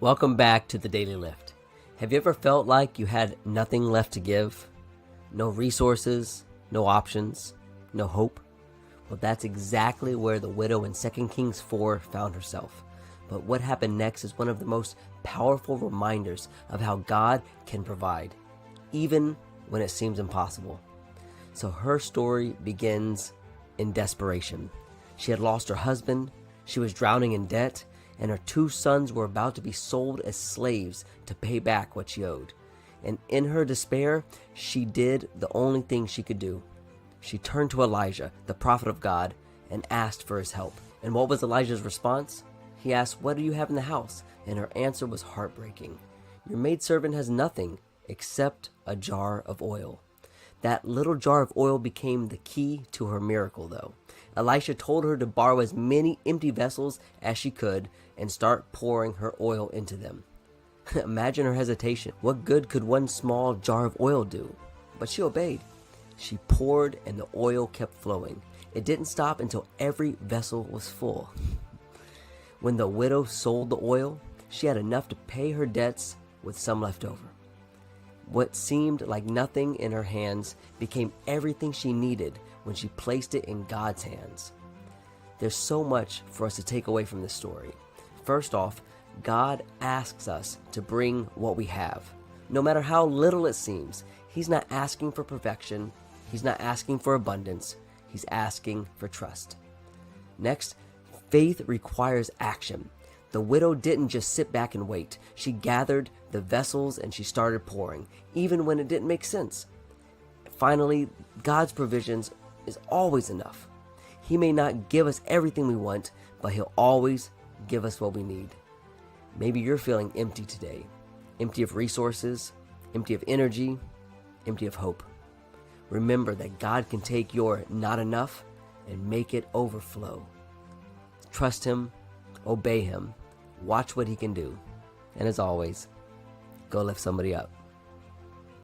Welcome back to the Daily Lift. Have you ever felt like you had nothing left to give? No resources, no options, no hope? Well, that's exactly where the widow in 2 Kings 4 found herself. But what happened next is one of the most powerful reminders of how God can provide, even when it seems impossible. So her story begins in desperation. She had lost her husband, she was drowning in debt, and her 2 sons were about to be sold as slaves to pay back what she owed. And in her despair, she did the only thing she could do. She turned to Elijah, the prophet of God, and asked for his help. And what was Elijah's response? He asked, "What do you have in the house?" And her answer was heartbreaking. "Your maidservant has nothing except a jar of oil." That little jar of oil became the key to her miracle, though. Elisha told her to borrow as many empty vessels as she could and start pouring her oil into them. Imagine her hesitation. What good could one small jar of oil do? But she obeyed. She poured and the oil kept flowing. It didn't stop until every vessel was full. When the widow sold the oil, she had enough to pay her debts with some left over. What seemed like nothing in her hands became everything she needed when she placed it in God's hands. There's so much for us to take away from this story. First off, God asks us to bring what we have. No matter how little it seems, He's not asking for perfection. He's not asking for abundance. He's asking for trust. Next, faith requires action. The widow didn't just sit back and wait. She gathered the vessels and she started pouring, even when it didn't make sense. Finally, God's provisions is always enough. He may not give us everything we want, but He'll always give us what we need. Maybe you're feeling empty today, empty of resources, empty of energy, empty of hope. Remember that God can take your not enough and make it overflow. Trust Him, obey Him, watch what He can do. And as always, go lift somebody up.